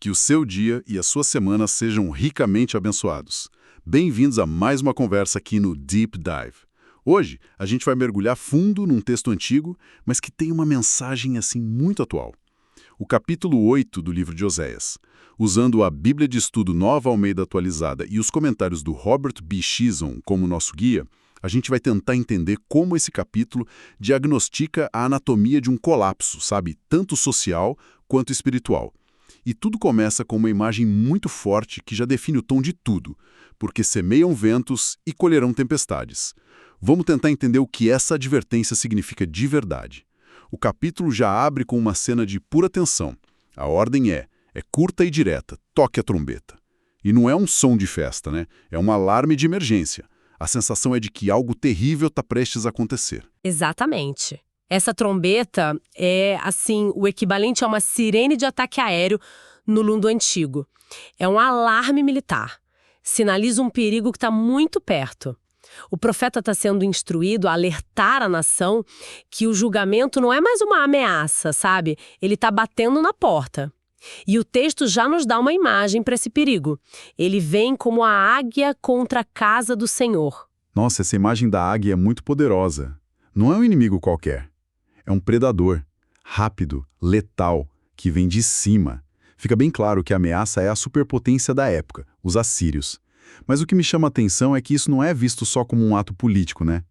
Que o seu dia e a sua semana sejam ricamente abençoados. Bem-vindos a mais uma conversa aqui no Deep Dive. Hoje, a gente vai mergulhar fundo num texto antigo, mas que tem uma mensagem assim muito atual. O capítulo 8 do livro de Oséias. Usando a Bíblia de Estudo Nova Almeida Atualizada e os comentários do Robert B. Chisholm como nosso guia, a gente vai tentar entender como esse capítulo diagnostica a anatomia de um colapso, sabe? Tanto social quanto espiritual. E tudo começa com uma imagem muito forte que já define o tom de tudo, porque semeiam ventos e colherão tempestades. Vamos tentar entender o que essa advertência significa de verdade. O capítulo já abre com uma cena de pura tensão. A ordem é curta e direta, toque a trombeta. E não é um som de festa, né? É um alarme de emergência. A sensação é de que algo terrível está prestes a acontecer. Exatamente. Essa trombeta é, assim, o equivalente a uma sirene de ataque aéreo no mundo antigo. É um alarme militar. Sinaliza um perigo que está muito perto. O profeta está sendo instruído a alertar a nação que o julgamento não é mais uma ameaça, sabe? Ele está batendo na porta. E o texto já nos dá uma imagem para esse perigo. Ele vem como a águia contra a casa do Senhor. Nossa, essa imagem da águia é muito poderosa. Não é um inimigo qualquer. É um predador, rápido, letal, que vem de cima. Fica bem claro que a ameaça é a superpotência da época, os assírios. Mas o que me chama a atenção é que isso não é visto só como um ato político, né?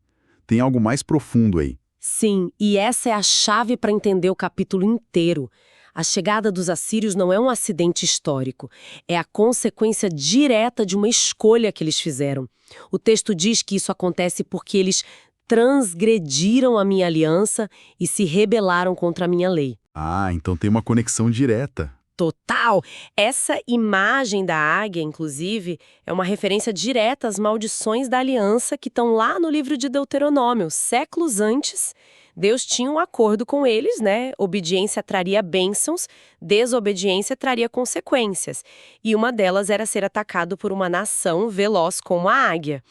Tem algo mais profundo aí. Sim, e essa é a chave para entender o capítulo inteiro. A chegada dos assírios não é um acidente histórico, é a consequência direta de uma escolha que eles fizeram. O texto diz que isso acontece porque eles transgrediram a minha aliança e se rebelaram contra a minha lei. Ah, então tem uma conexão direta. Total! Essa imagem da águia, inclusive, é uma referência direta às maldições da aliança que estão lá no livro de Deuteronômio. Séculos antes, Deus tinha um acordo com eles, né? Obediência traria bênçãos, desobediência traria consequências. E uma delas era ser atacado por uma nação veloz como a águia.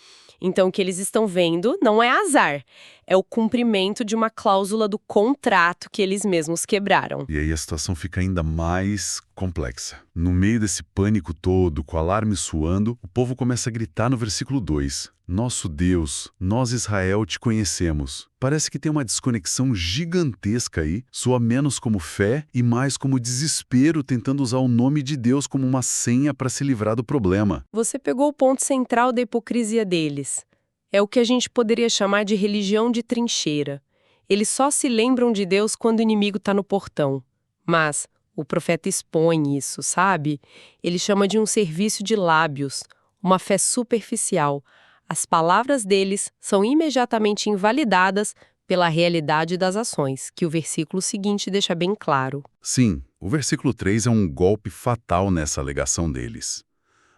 Então, o que eles estão vendo não é azar, é o cumprimento de uma cláusula do contrato que eles mesmos quebraram. E aí a situação fica ainda mais complexa. No meio desse pânico todo, com o alarme soando, o povo começa a gritar no versículo 2. Nosso Deus, nós Israel te conhecemos. Parece que tem uma desconexão gigantesca aí, soa menos como fé e mais como desespero tentando usar o nome de Deus como uma senha para se livrar do problema. Você pegou o ponto central da hipocrisia deles. É o que a gente poderia chamar de religião de trincheira. Eles só se lembram de Deus quando o inimigo está no portão. Mas o profeta expõe isso, sabe? Ele chama de um serviço de lábios, uma fé superficial. As palavras deles são imediatamente invalidadas pela realidade das ações, que o versículo seguinte deixa bem claro. Sim, o versículo 3 é um golpe fatal nessa alegação deles.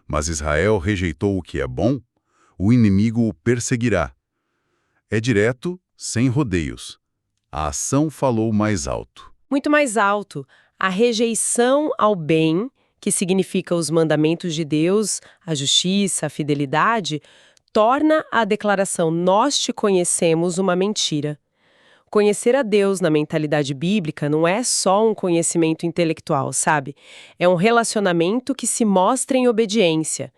Mas Israel rejeitou o que é bom, o inimigo o perseguirá. É direto, sem rodeios. A ação falou mais alto. Muito mais alto. A rejeição ao bem, que significa os mandamentos de Deus, a justiça, a fidelidade, torna a declaração "nós te conhecemos" uma mentira. Conhecer a Deus na mentalidade bíblica não é só um conhecimento intelectual, sabe? É um relacionamento que se mostra em obediência.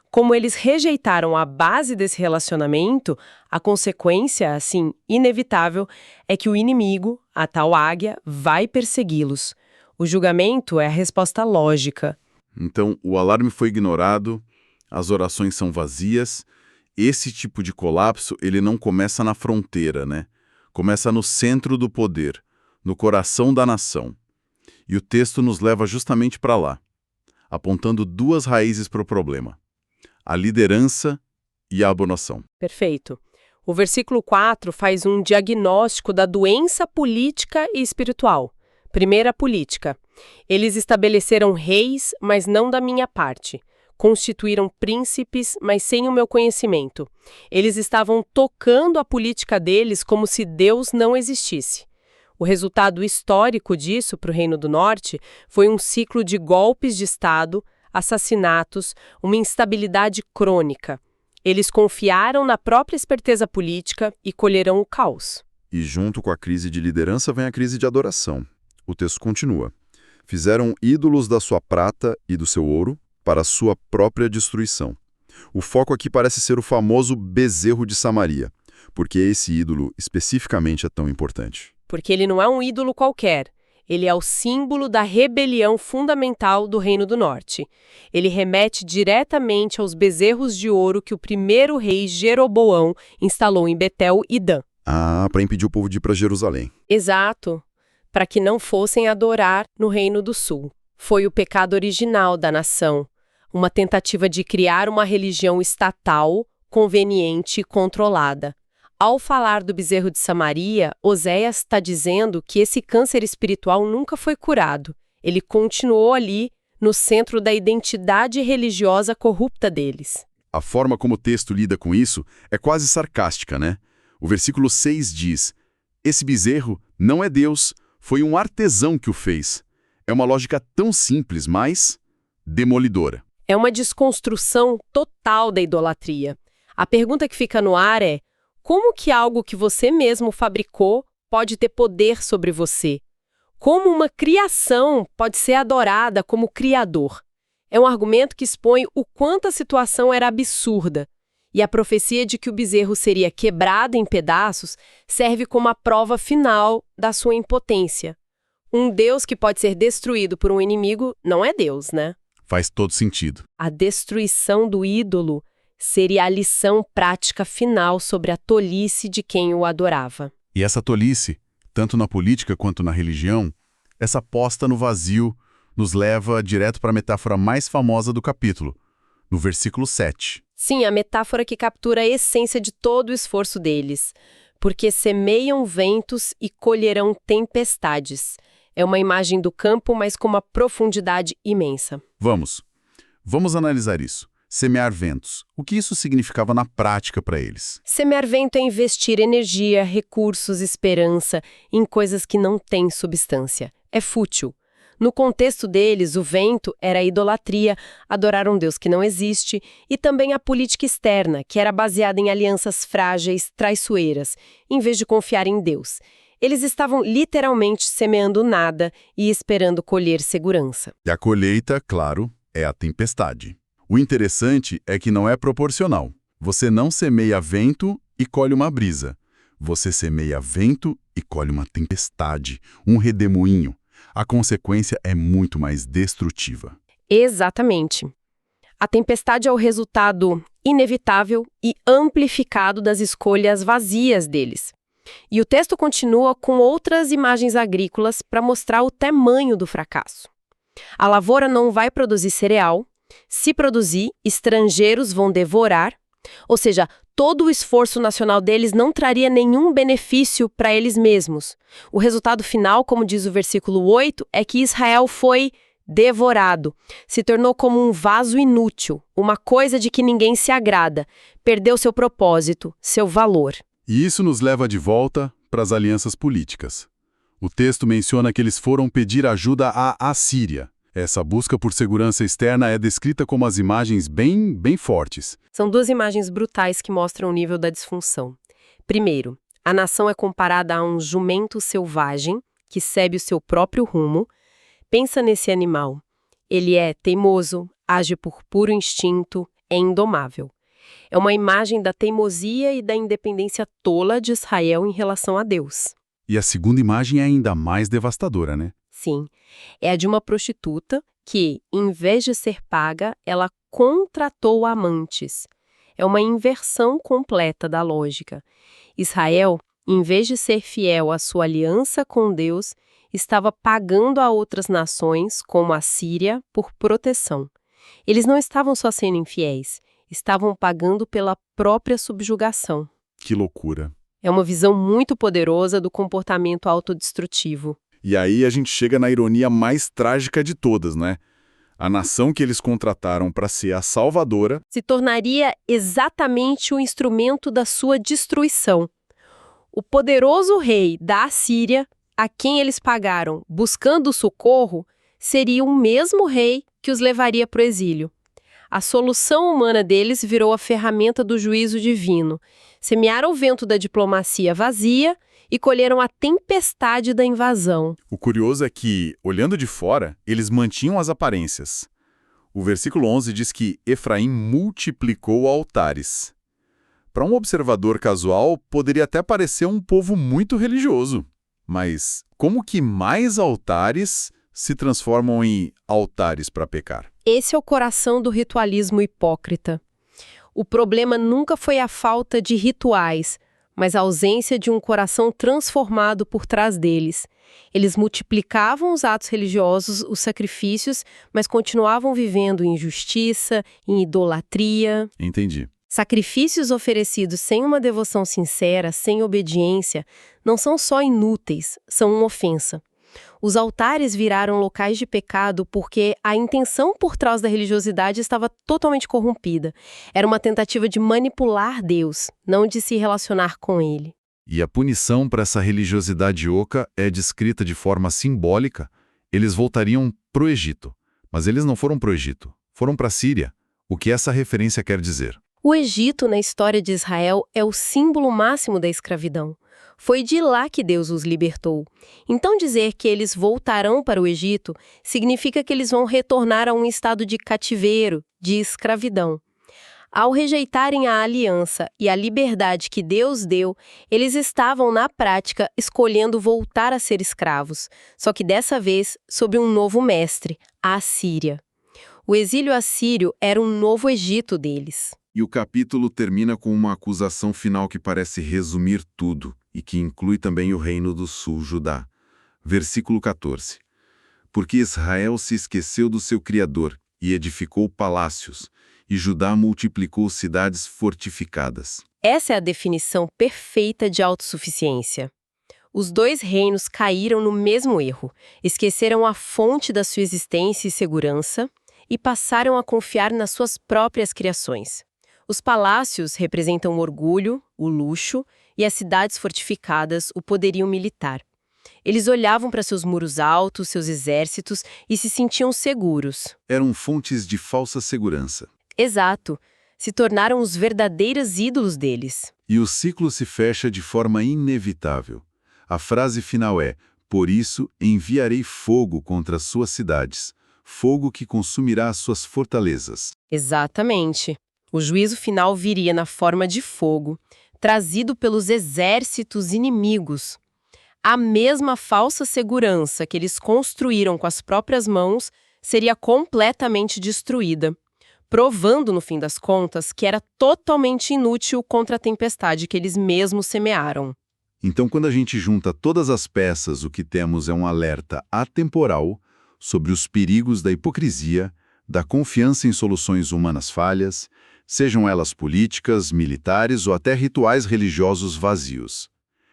Como eles rejeitaram a base desse relacionamento, a consequência, assim, inevitável, é que o inimigo, a tal águia, vai persegui-los. O julgamento é a resposta lógica. Então, o alarme foi ignorado, as orações são vazias. Esse tipo de colapso, ele não começa na fronteira, né? Começa no centro do poder, no coração da nação. E o texto nos leva justamente para lá, apontando duas raízes para o problema: a liderança e a abominação. Perfeito. O versículo 4 faz um diagnóstico da doença política e espiritual. Primeira, política. Eles estabeleceram reis, mas não da minha parte. Constituíram príncipes, mas sem o meu conhecimento. Eles estavam tocando a política deles como se Deus não existisse. O resultado histórico disso para o Reino do Norte foi um ciclo de golpes de Estado, assassinatos, uma instabilidade crônica. Eles confiaram na própria esperteza política e colherão o caos. E junto com a crise de liderança vem a crise de adoração. O texto continua. Fizeram ídolos da sua prata e do seu ouro para sua própria destruição. O foco aqui parece ser o famoso bezerro de Samaria. Por que esse ídolo especificamente é tão importante? Porque ele não é um ídolo qualquer. Ele é o símbolo da rebelião fundamental do Reino do Norte. Ele remete diretamente aos bezerros de ouro que o primeiro rei Jeroboão instalou em Betel e Dan. Ah, para impedir o povo de ir para Jerusalém. Exato, para que não fossem adorar no Reino do Sul. Foi o pecado original da nação, uma tentativa de criar uma religião estatal, conveniente e controlada. Ao falar do bezerro de Samaria, Oséias está dizendo que esse câncer espiritual nunca foi curado. Ele continuou ali, no centro da identidade religiosa corrupta deles. A forma como o texto lida com isso é quase sarcástica, né? O versículo 6 diz: esse bezerro não é Deus, foi um artesão que o fez. É uma lógica tão simples, mas demolidora. É uma desconstrução total da idolatria. A pergunta que fica no ar é: como que algo que você mesmo fabricou pode ter poder sobre você? Como uma criação pode ser adorada como criador? É um argumento que expõe o quanto a situação era absurda. E a profecia de que o bezerro seria quebrado em pedaços serve como a prova final da sua impotência. Um Deus que pode ser destruído por um inimigo não é Deus, né? Faz todo sentido. A destruição do ídolo seria a lição prática final sobre a tolice de quem o adorava. E essa tolice, tanto na política quanto na religião, essa aposta no vazio nos leva direto para a metáfora mais famosa do capítulo, no versículo 7. Sim, a metáfora que captura a essência de todo o esforço deles. Porque semeiam ventos e colherão tempestades. É uma imagem do campo, mas com uma profundidade imensa. Vamos analisar isso. Semear ventos. O que isso significava na prática para eles? Semear vento é investir energia, recursos, esperança em coisas que não têm substância. É fútil. No contexto deles, o vento era a idolatria, adorar um Deus que não existe, e também a política externa, que era baseada em alianças frágeis, traiçoeiras, em vez de confiar em Deus. Eles estavam literalmente semeando nada e esperando colher segurança. E a colheita, claro, é a tempestade. O interessante é que não é proporcional. Você não semeia vento e colhe uma brisa. Você semeia vento e colhe uma tempestade, um redemoinho. A consequência é muito mais destrutiva. Exatamente. A tempestade é o resultado inevitável e amplificado das escolhas vazias deles. E o texto continua com outras imagens agrícolas para mostrar o tamanho do fracasso. A lavoura não vai produzir cereal. Se produzir, estrangeiros vão devorar. Ou seja, todo o esforço nacional deles não traria nenhum benefício para eles mesmos. O resultado final, como diz o versículo 8, é que Israel foi devorado. Se tornou como um vaso inútil, uma coisa de que ninguém se agrada. Perdeu seu propósito, seu valor. E isso nos leva de volta para as alianças políticas. O texto menciona que eles foram pedir ajuda à Assíria. Essa busca por segurança externa é descrita como as imagens bem fortes. São duas imagens brutais que mostram o nível da disfunção. Primeiro, a nação é comparada a um jumento selvagem que segue o seu próprio rumo. Pensa nesse animal. Ele é teimoso, age por puro instinto, é indomável. É uma imagem da teimosia e da independência tola de Israel em relação a Deus. E a segunda imagem é ainda mais devastadora, né? Sim, é a de uma prostituta que, em vez de ser paga, ela contratou amantes. É uma inversão completa da lógica. Israel, em vez de ser fiel à sua aliança com Deus, estava pagando a outras nações, como a Síria, por proteção. Eles não estavam só sendo infiéis, estavam pagando pela própria subjugação. Que loucura. É uma visão muito poderosa do comportamento autodestrutivo. E aí a gente chega na ironia mais trágica de todas, né? A nação que eles contrataram para ser a salvadora se tornaria exatamente o instrumento da sua destruição. O poderoso rei da Assíria, a quem eles pagaram buscando socorro, seria o mesmo rei que os levaria para o exílio. A solução humana deles virou a ferramenta do juízo divino. Semearam o vento da diplomacia vazia e colheram a tempestade da invasão. O curioso é que, olhando de fora, eles mantinham as aparências. O versículo 11 diz que Efraim multiplicou altares. Para um observador casual, poderia até parecer um povo muito religioso. Mas como que mais altares se transformam em altares para pecar? Esse é o coração do ritualismo hipócrita. O problema nunca foi a falta de rituais, mas a ausência de um coração transformado por trás deles. Eles multiplicavam os atos religiosos, os sacrifícios, mas continuavam vivendo em injustiça, em idolatria. Entendi. Sacrifícios oferecidos sem uma devoção sincera, sem obediência, não são só inúteis, são uma ofensa. Os altares viraram locais de pecado porque a intenção por trás da religiosidade estava totalmente corrompida. Era uma tentativa de manipular Deus, não de se relacionar com Ele. E a punição para essa religiosidade oca é descrita de forma simbólica. Eles voltariam para o Egito, mas eles não foram para o Egito, foram para a Síria. O que essa referência quer dizer? O Egito, na história de Israel, é o símbolo máximo da escravidão. Foi de lá que Deus os libertou. Então dizer que eles voltarão para o Egito significa que eles vão retornar a um estado de cativeiro, de escravidão. Ao rejeitarem a aliança e a liberdade que Deus deu, eles estavam, na prática, escolhendo voltar a ser escravos, só que dessa vez sob um novo mestre, a Assíria. O exílio assírio era um novo Egito deles. E o capítulo termina com uma acusação final que parece resumir tudo, e que inclui também o reino do sul, Judá. Versículo 14. Porque Israel se esqueceu do seu Criador e edificou palácios, e Judá multiplicou cidades fortificadas. Essa é a definição perfeita de autossuficiência. Os dois reinos caíram no mesmo erro, esqueceram a fonte da sua existência e segurança e passaram a confiar nas suas próprias criações. Os palácios representam o orgulho, o luxo, e as cidades fortificadas, o poderio militar. Eles olhavam para seus muros altos, seus exércitos, e se sentiam seguros. Eram fontes de falsa segurança. Exato. Se tornaram os verdadeiros ídolos deles. E o ciclo se fecha de forma inevitável. A frase final é: por isso enviarei fogo contra as suas cidades, fogo que consumirá as suas fortalezas. Exatamente. O juízo final viria na forma de fogo, trazido pelos exércitos inimigos. A mesma falsa segurança que eles construíram com as próprias mãos seria completamente destruída, provando, no fim das contas, que era totalmente inútil contra a tempestade que eles mesmos semearam. Então, quando a gente junta todas as peças, o que temos é um alerta atemporal sobre os perigos da hipocrisia, da confiança em soluções humanas falhas, sejam elas políticas, militares ou até rituais religiosos vazios.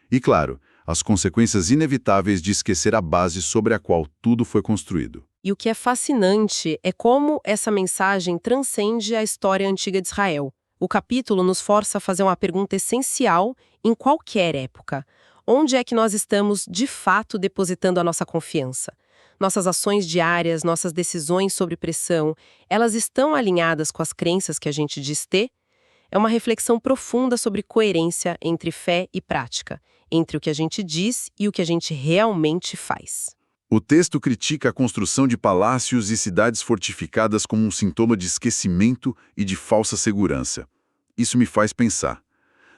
E, claro, as consequências inevitáveis de esquecer a base sobre a qual tudo foi construído. E o que é fascinante é como essa mensagem transcende a história antiga de Israel. O capítulo nos força a fazer uma pergunta essencial em qualquer época. Onde é que nós estamos, de fato, depositando a nossa confiança? Nossas ações diárias, nossas decisões sobre pressão, elas estão alinhadas com as crenças que a gente diz ter? É uma reflexão profunda sobre coerência entre fé e prática, entre o que a gente diz e o que a gente realmente faz. O texto critica a construção de palácios e cidades fortificadas como um sintoma de esquecimento e de falsa segurança. Isso me faz pensar.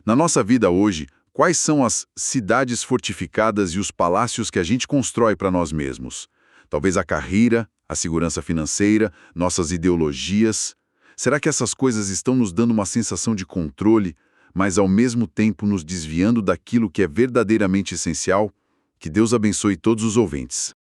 Na nossa vida hoje, quais são as cidades fortificadas e os palácios que a gente constrói para nós mesmos? Talvez a carreira, a segurança financeira, nossas ideologias. Será que essas coisas estão nos dando uma sensação de controle, mas ao mesmo tempo nos desviando daquilo que é verdadeiramente essencial? Que Deus abençoe todos os ouvintes.